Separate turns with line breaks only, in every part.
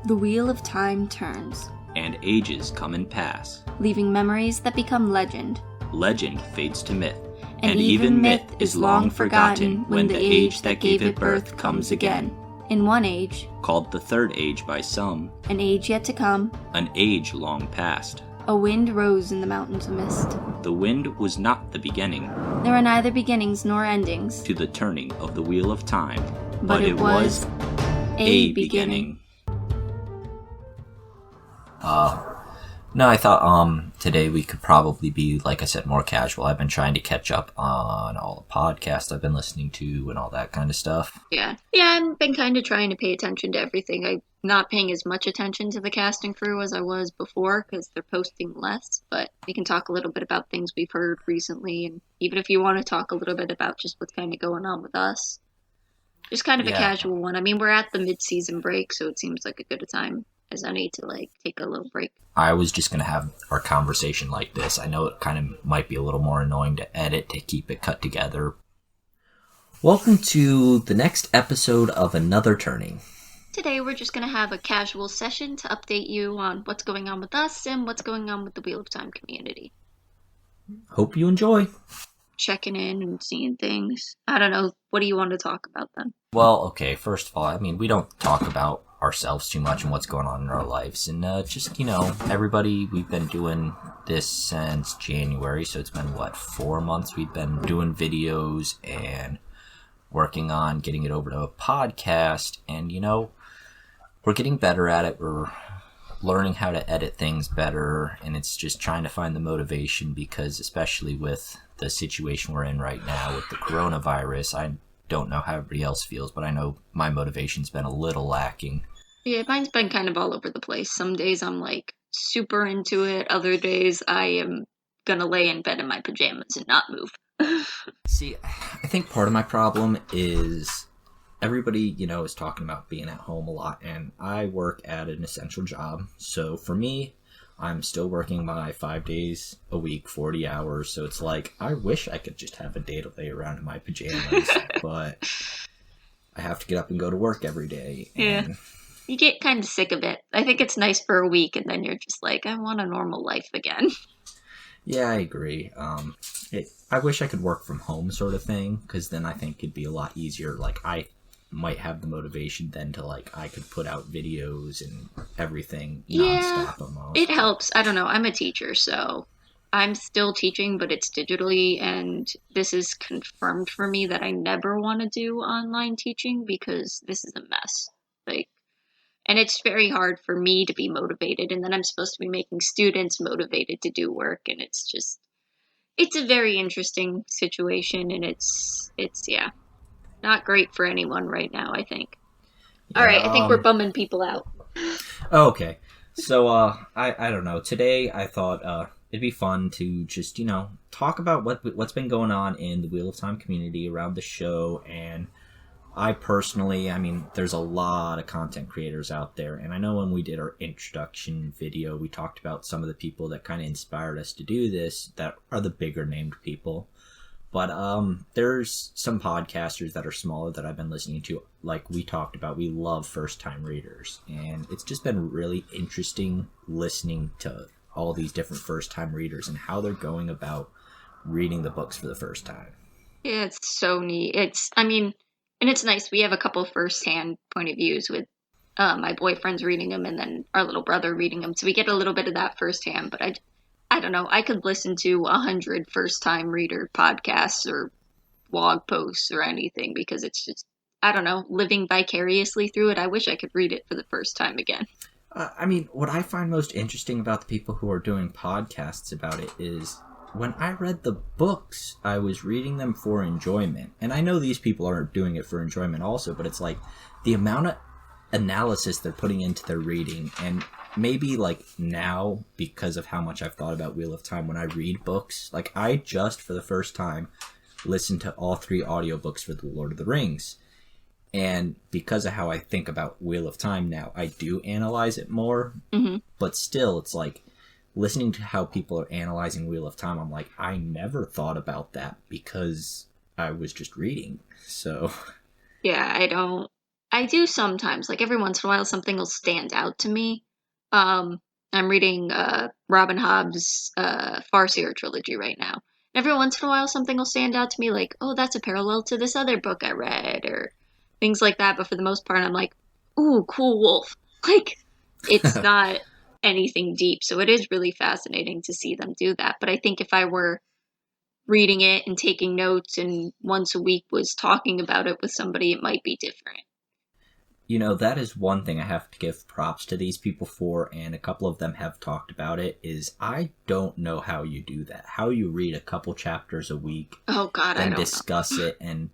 The wheel of time turns,
and ages come and pass.
leaving memories that become legend.
Legend fades to myth,
And even myth is long forgotten when the age that gave it birth comes again. In one age,
called the Third Age by some,
an age yet to come,
an age long past.
a wind rose in the mountains of mist.
The wind was not the beginning
There are neither beginnings nor endings,
to the turning of the wheel of time,
but it was a beginning.
No, I thought today we could probably be, like I said, more casual. I've been trying to catch up on all the podcasts I've been listening to and all that kind of stuff.
Yeah, I've been kind of trying to pay attention to everything. I'm not paying as much attention to the casting crew as I was before because they're posting less, but we can talk a little bit about things we've heard recently, and even if you want to talk a little bit about just what's kind of going on with us. Just kind of a casual one. I mean, we're at the mid-season break, so it seems like a good time as any to take a little break.
I was just going to have our conversation like this. I know it kind of might be a little more annoying to edit, to keep it cut together. Welcome to the next episode of Another Turning.
Today we're just going to have a casual session to update you on what's going on with us and what's going on with the Wheel of Time community.
Hope you enjoy.
Checking in and seeing things. I don't know. What do you want to talk about then?
Well, okay, first of all, I mean, we don't talk about ourselves too much and what's going on in our lives. And just, everybody, we've been doing this since January, so it's been, 4 months we've been doing videos and working on getting it over to a podcast. And, we're getting better at it. We're learning how to edit things better, and it's just trying to find the motivation because, especially with the situation we're in right now with the coronavirus, I don't know how everybody else feels, but I know my motivation's been a little lacking.
Yeah, mine's been kind of all over the place. Some days I'm super into it. Other days I am gonna lay in bed in my pajamas and not move.
See, I think part of my problem is everybody, is talking about being at home a lot, and I work at an essential job. So for me, I'm still working my 5 days a week, 40 hours. So it's I wish I could just have a day to lay around in my pajamas, but I have to get up and go to work every day. And
yeah. You get kind of sick of it. I think it's nice for a week, and then you're just I want a normal life again.
Yeah, I agree. I wish I could work from home sort of thing, because then I think it'd be a lot easier. I might have the motivation then to I could put out videos and everything nonstop almost.
It helps. I don't know. I'm a teacher, so I'm still teaching, but it's digitally, and this is confirmed for me that I never want to do online teaching because this is a mess. And it's very hard for me to be motivated, and then I'm supposed to be making students motivated to do work, and it's a very interesting situation, and it's not great for anyone right now, I think. Yeah, all right, I think we're bumming people out.
Okay. So, I don't know. Today, I thought it'd be fun to just, talk about what's been going on in the Wheel of Time community around the show. And I personally, there's a lot of content creators out there. And I know when we did our introduction video, we talked about some of the people that kind of inspired us to do this that are the bigger named people. But there's some podcasters that are smaller that I've been listening to. Like we talked about, we love first-time readers. And it's just been really interesting listening to all these different first-time readers and how they're going about reading the books for the first time.
Yeah, it's so neat. And it's nice. We have a couple first-hand point of views with my boyfriend's reading them and then our little brother reading them. So we get a little bit of that firsthand, but I don't know. I could listen to 100 first-time reader podcasts or blog posts or anything because it's just, I don't know, living vicariously through it. I wish I could read it for the first time again.
What I find most interesting about the people who are doing podcasts about it is when I read the books, I was reading them for enjoyment. And I know these people are doing it for enjoyment also, but it's the amount of analysis they're putting into their reading, and maybe now because of how much I've thought about Wheel of Time when I read books, I just for the first time listened to all 3 audiobooks for The Lord of the Rings. And because of how I think about Wheel of Time now, I do analyze it more, but still it's listening to how people are analyzing Wheel of Time, I'm I never thought about that because I was just reading. So
yeah, I do sometimes. Like every once in a while, something will stand out to me. I'm reading Robin Hobb's Farseer trilogy right now. And every once in a while, something will stand out to me, like, oh, that's a parallel to this other book I read, or things like that. But for the most part, I'm like, ooh, cool wolf. Like, it's not anything deep. So it is really fascinating to see them do that. But I think if I were reading it and taking notes and once a week was talking about it with somebody, it might be different.
You know, that is one thing I have to give props to these people for, and a couple of them have talked about it, is I don't know how you do that. How you read a couple chapters a week
Oh, God, I
and
don't
discuss it. And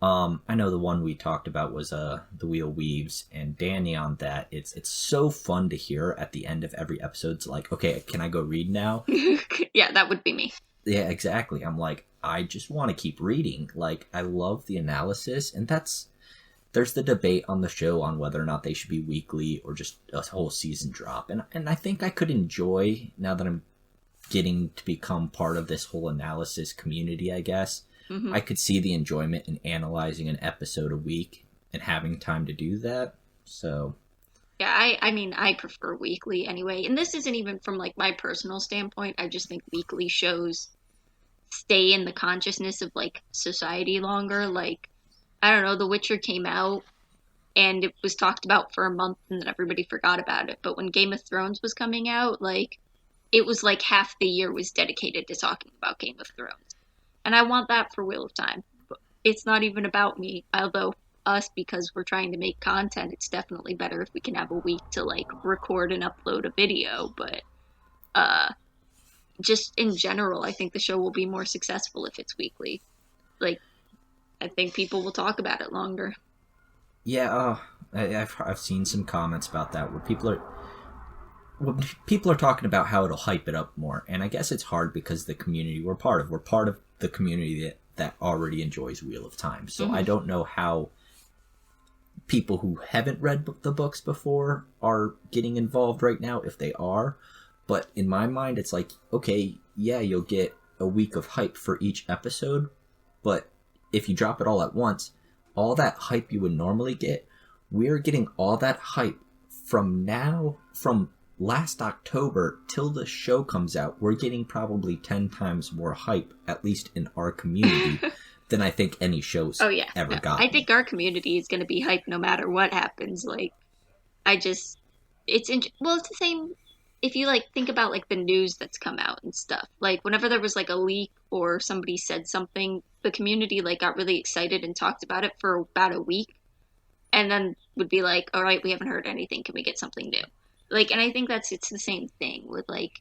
I know the one we talked about was The Wheel Weaves, and Danny on that. It's so fun to hear at the end of every episode. It's like, okay, can I go read now?
know. Yeah, that would be me.
Yeah, exactly. I'm like, I just want to keep reading. Like, I love the analysis, and there's the debate on the show on whether or not they should be weekly or just a whole season drop. And I think I could enjoy, now that I'm getting to become part of this whole analysis community, I guess, I could see the enjoyment in analyzing an episode a week and having time to do that. So
Yeah, I mean, I prefer weekly anyway. And this isn't even from, like, my personal standpoint. I just think weekly shows stay in the consciousness of, like, society longer. Like, I don't know, The Witcher came out and it was talked about for a month and then everybody forgot about it. But when Game of Thrones was coming out, like, it was like half the year was dedicated to talking about Game of Thrones. And I want that for Wheel of Time. It's not even about me, although us, because we're trying to make content, it's definitely better if we can have a week to, like, record and upload a video. But just in general, I think the show will be more successful if it's weekly. Like, I think people will talk about it longer.
yeah, I've seen some comments about that where people are talking about how it'll hype it up more. And I guess it's hard because the community we're part of the community that already enjoys Wheel of Time. So I don't know how people who haven't read the books before are getting involved right now, if they are. But in my mind, it's like, okay, yeah, you'll get a week of hype for each episode, but if you drop it all at once, all that hype you would normally get, we're getting all that hype from last October till the show comes out. We're getting probably 10 times more hype, at least in our community, than I think any show's ever got.
I think our community is going to be hyped no matter what happens. Like, it's the same. If you, like, think about, like, the news that's come out and stuff, like, whenever there was, like, a leak or somebody said something, the community, like, got really excited and talked about it for about a week, and then would be like, all right, we haven't heard anything, can we get something new? Like, and I think it's the same thing with, like,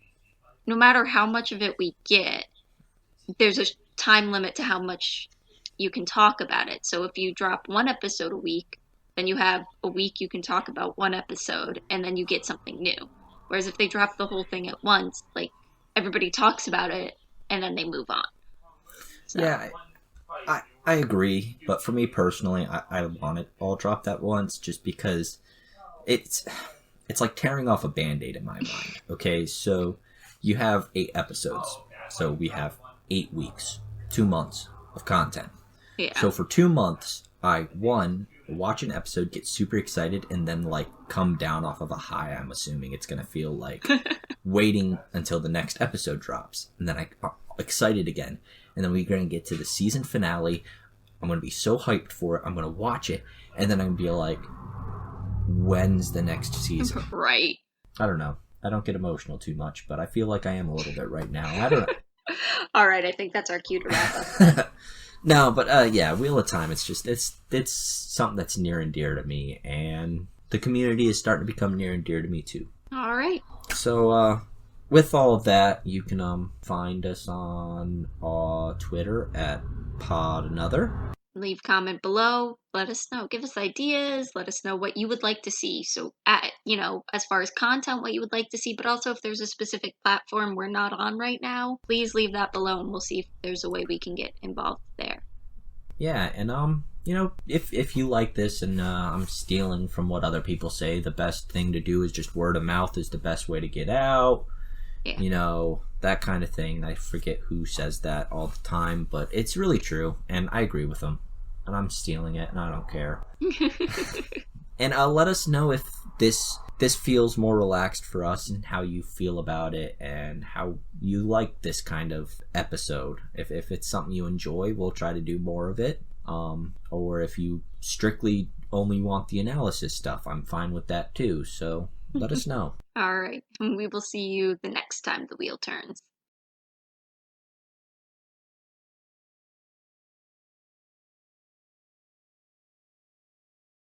no matter how much of it we get, there's a time limit to how much you can talk about it. So if you drop one episode a week, then you have a week you can talk about one episode, and then you get something new. Whereas if they drop the whole thing at once, like, everybody talks about it, and then they move on. So.
Yeah, I agree. But for me personally, I want it all dropped at once just because it's like tearing off a Band-Aid in my mind. Okay, so you have 8 episodes. So we have 8 weeks, 2 months of content.
Yeah.
So for 2 months, I, watch an episode, get super excited, and then, like, come down off of a high. I'm assuming it's going to feel like waiting until the next episode drops. And then I'm excited again. And then we're going to get to the season finale. I'm going to be so hyped for it. I'm going to watch it. And then I'm going to be like, when's the next season?
Right.
I don't know. I don't get emotional too much, but I feel like I am a little bit right now. I don't know.
All right, I think that's our cue to wrap up.
No, but yeah, Wheel of Time, it's something that's near and dear to me, and the community is starting to become near and dear to me too.
All right.
So, with all of that, you can find us on Twitter at PodAnother.
Leave a comment below. Let us know. Give us ideas. Let us know what you would like to see. So, as far as content, what you would like to see, but also if there's a specific platform we're not on right now, please leave that below and we'll see if there's a way we can get involved there.
Yeah, and if you like this and I'm stealing from what other people say, the best thing to do is just word of mouth is the best way to get out. Yeah. That kind of thing. I forget who says that all the time, but it's really true, and I agree with them. and I'm stealing it, and I don't care. And let us know if this feels more relaxed for us and how you feel about it and how you like this kind of episode. If it's something you enjoy, we'll try to do more of it. Or if you strictly only want the analysis stuff, I'm fine with that too. So let us know.
All right. We will see you the next time the wheel turns.